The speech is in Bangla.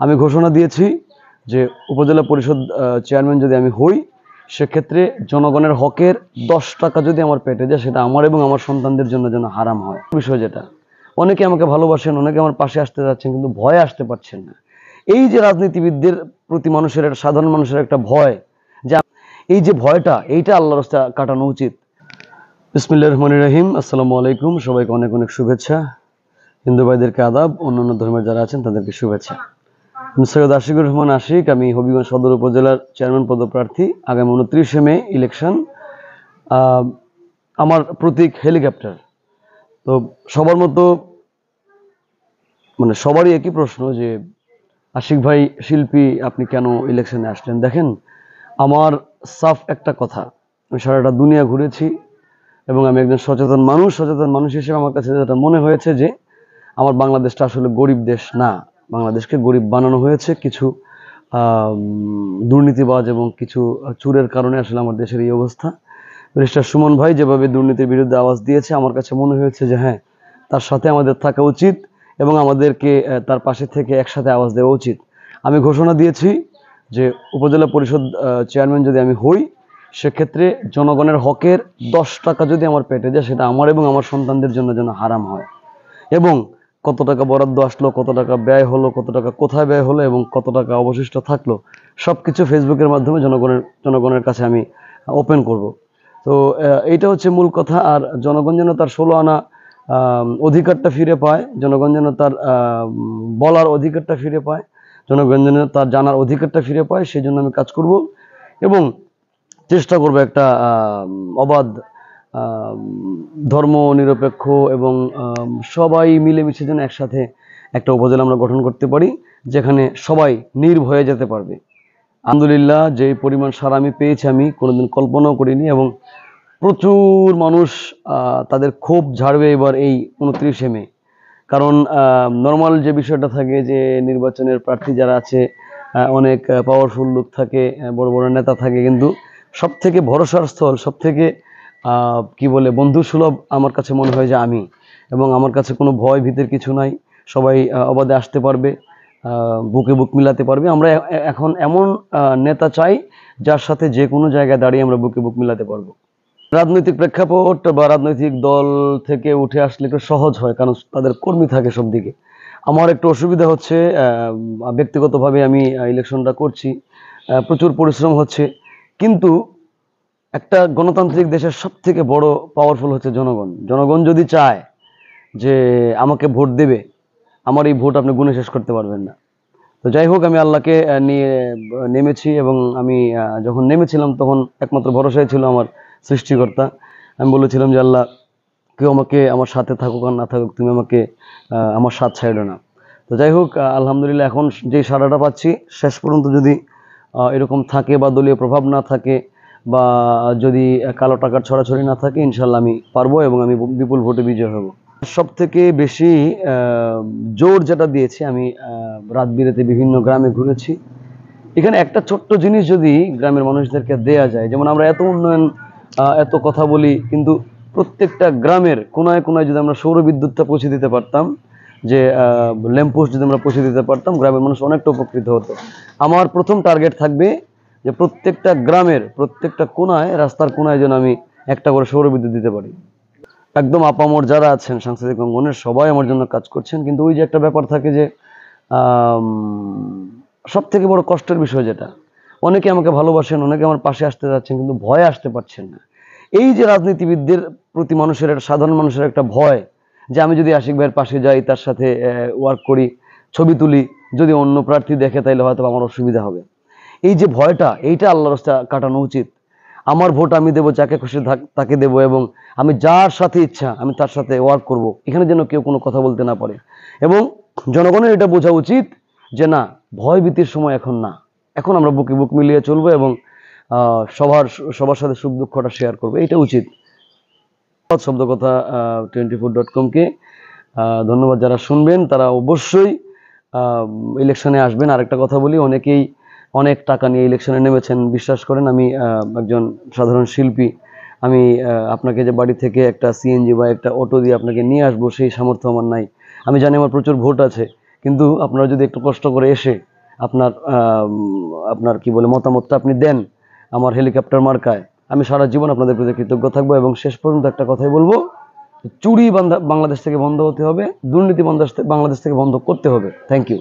আমি ঘোষণা দিয়েছি যে উপজেলা পরিষদ চেয়ারম্যান যদি আমি হই, সেক্ষেত্রে জনগণের হকের 10 টাকা যদি আমার পেটে যায়, সেটা আমার এবং আমার সন্তানদের জন্য যেন হারাম হয়। বিষয় যেটা, অনেকে আমাকে ভালোবাসেন, অনেকে আমার পাশে আসতে যাচ্ছেন, কিন্তু ভয়ে আসতে পারছেন না। এই যে রাজনীতিবিদদের প্রতি মানুষের, সাধারণ মানুষের একটা ভয়, যে এই যে ভয়টা, এইটা আল্লাহর রাস্তায় কাটানো উচিত। বিসমিল্লাহির রহমানির রহিম। আসসালামু আলাইকুম। সবাইকে অনেক অনেক শুভেচ্ছা। হিন্দু ভাইদেরকে আদাব, অন্যান্য ধর্মের যারা আছেন তাদেরকে শুভেচ্ছা। আমি সৈয়দ আশিকুর রহমান আশিক। আমি হবিগঞ্জ সদর উপজেলার চেয়ারম্যান পদপ্রার্থী। আগামী 29শে মে ইলেকশন। আমার প্রতীক হেলিকপ্টার। তো সবার মতো সবারই একই প্রশ্ন যে আশিক ভাই শিল্পী, আপনি কেন ইলেকশনে আসলেন? দেখেন, আমার সাফ একটা কথা, আমি সারাটা দুনিয়া ঘুরেছি এবং আমি একজন সচেতন মানুষ হিসেবে আমার কাছে যেটা মনে হয়েছে যে আমার বাংলাদেশটা আসলে গরিব দেশ না। বাংলাদেশকে গরিব বানানো হয়েছে কিছু দুর্নীতিবাজ এবং কিছু চুরের কারণে আসলে আমার দেশের এই অবস্থা। ব্যারিস্টার সুমন ভাই যেভাবে দুর্নীতির বিরুদ্ধে আওয়াজ দিয়েছে, আমার কাছে মনে হয়েছে যে হ্যাঁ, তার সাথে আমাদের থাকা উচিত এবং আমাদেরকে তার পাশে থেকে একসাথে আওয়াজ দেওয়া উচিত। আমি ঘোষণা দিয়েছি যে উপজেলা পরিষদ চেয়ারম্যান যদি আমি হই, সেক্ষেত্রে জনগণের হকের 10 টাকা যদি আমার পেটে যায়, সেটা আমার এবং আমার সন্তানদের জন্য যেন হারাম হয়। এবং কত টাকা বরাদ্দ আসলো, কত টাকা ব্যয় হলো, কত টাকা কোথায় ব্যয় হলো এবং কত টাকা অবশিষ্ট থাকলো, সবকিছু ফেসবুকের মাধ্যমে জনগণের কাছে আমি ওপেন করব। তো এইটা হচ্ছে মূল কথা। আর জনগণ যেন তার 16 আনা অধিকারটা ফিরে পায়, জনগণ যেন তার বলার অধিকারটা ফিরে পায়, জনগণ যেন তার জানার অধিকারটা ফিরে পায়, সেই জন্য আমি কাজ করব এবং চেষ্টা করব একটা অবাধ, ধর্ম নিরপেক্ষ এবং সবাই মিলেমিশে যেন একসাথে একটা উপজেলা আমরা গঠন করতে পারি, যেখানে সবাই নির্ভয়ে যেতে পারবে। আলহামদুলিল্লাহ, যে পরিমাণ সাড়া আমি পেয়েছি আমি কোনোদিন কল্পনাও করিনি এবং প্রচুর মানুষ তাদের ক্ষোভ ঝাড়বে এবার এই 29শে মে। কারণ নর্মাল যে বিষয়টা থাকে যে নির্বাচনের প্রার্থী যারা আছে অনেক পাওয়ারফুল লোক থাকে, বড় বড় নেতা থাকে, কিন্তু সব থেকে ভরসার স্থল, সব থেকে কি বলে বন্ধু সুলভ আমার কাছে মনে হয় যে আমি। এবং আমার কাছে কোনো ভয় ভীতির কিছু নাই, সবাই অবাধে আসতে পারবে, বুকে বুক মিলাতে পারবে। আমরা এখন এমন নেতা চাই যার সাথে যে কোনো জায়গায় দাঁড়িয়ে আমরা বুকে বুক মিলাতে পারবো। রাজনৈতিক প্রেক্ষাপট বা রাজনৈতিক দল থেকে উঠে আসলে একটু সহজ হয়, কারণ তাদের কর্মী থাকে সব দিকে। আমার একটু অসুবিধা হচ্ছে, ব্যক্তিগতভাবে আমি ইলেকশনটা করছি, প্রচুর পরিশ্রম হচ্ছে, কিন্তু একটা গণতান্ত্রিক দেশের সব থেকে বড় পাওয়ারফুল হচ্ছে জনগণ। জনগণ যদি চায় যে আমাকে ভোট দেবে, আমার এই ভোট আপনি গুণে শেষ করতে পারবেন না। তো যাই হোক, আমি আল্লাহকে নিয়ে নেমেছি এবং আমি যখন নেমেছিলাম তখন একমাত্র ভরসাই ছিল আমার সৃষ্টিকর্তা। আমি বলেছিলাম যে আল্লাহ, কেউ আমাকে, আমার সাথে থাকুক আর না থাকুক, তুমি আমাকে আমার সাথ ছাইড়ো না। তো যাই হোক, আলহামদুলিল্লাহ এখন যে সাড়াটা পাচ্ছি, শেষ পর্যন্ত যদি এরকম থাকে বা দলীয় প্রভাব না থাকে বা যদি কালো টাকার ছড়াছড়ি না থাকে, ইনশাল্লাহ আমি পারবো এবং আমি বিপুল ভোটে বিজয় হব। সব থেকে বেশি জোর যেটা দিয়েছি, আমি রাত বিরেতে বিভিন্ন গ্রামে ঘুরেছি। এখানে একটা ছোট্ট জিনিস যদি গ্রামের মানুষদেরকে দেয়া যায়, যেমন আমরা এত উন্নয়ন, এত কথা বলি, কিন্তু প্রত্যেকটা গ্রামের কোনায় কোনায় যদি আমরা সৌর বিদ্যুৎটা পৌঁছে দিতে পারতাম, যে ল্যাম্পপোস্ট যদি আমরা পৌঁছে দিতে পারতাম, গ্রামের মানুষ অনেকটা উপকৃত হতো। আমার প্রথম টার্গেট থাকবে যে প্রত্যেকটা গ্রামের প্রত্যেকটা কোনায়, রাস্তার কোনায় যেন আমি একটা করে সৌর বিদ্যুৎ দিতে পারি। একদম আপামর যারা আছেন সাংস্কৃতিক অঙ্গনের সবাই আমার জন্য কাজ করছেন, কিন্তু ওই যে একটা ব্যাপার থাকে যে সব থেকে বড় কষ্টের বিষয় যেটা, অনেকে আমাকে ভালোবাসেন, অনেকে আমার পাশে আসতে যাচ্ছেন, কিন্তু ভয়ে আসতে পারছেন না। এই যে রাজনীতিবিদদের প্রতি মানুষের, সাধারণ মানুষের একটা ভয়, যে আমি যদি আশিক ভাইয়ের পাশে যাই, তার সাথে ওয়ার্ক করি, ছবি তুলি, যদি অন্য প্রার্থী দেখে তাইলে হয়তো আমার অসুবিধা হবে। এই যে ভয়টা, এইটা আল্লাহর রাস্তায় কাটানো উচিত। আমার ভোট আমি দেবো, যাকে খুশি তাকে দেবো এবং আমি যার সাথে ইচ্ছা আমি তার সাথে ওয়ার্ক করব। এখানে যেন কেউ কোনো কথা বলতে না পারে এবং জনগণের এটা বোঝা উচিত যে না, ভয় ভীতির সময় এখন না, এখন আমরা বুকে বুক মিলিয়ে চলবো এবং সবার সাথে সুখ দুঃখটা শেয়ার করবো, এটা উচিত। শব্দকথা 24.com-কে ধন্যবাদ। যারা শুনবেন তারা অবশ্যই ইলেকশনে আসবেন। আরেকটা কথা বলি, অনেকেই অনেক টাকা নিয়ে ইলেকশনে নেমেছেন, বিশ্বাস করেন আমি একজন সাধারণ শিল্পী, আমি আপনাকে যে বাড়ি থেকে একটা সিএনজি বা একটা অটো দিয়ে আপনাকে নিয়ে আসবো সেই সামর্থ্য আমার নাই। আমি জানি আমার প্রচুর ভোট আছে, কিন্তু আপনারা যদি একটু কষ্ট করে এসে আপনার আপনার কি বলে মতামতটা আপনি দেন আমার হেলিকপ্টার মার্কায়, আমি সারা জীবন আপনাদের প্রতি কৃতজ্ঞ থাকবো। এবং শেষ পর্যন্ত একটা কথাই বলবো, চুরি বাংলাদেশ থেকে বন্ধ হতে হবে, দুর্নীতি বাংলাদেশ থেকে বন্ধ করতে হবে। Thank you.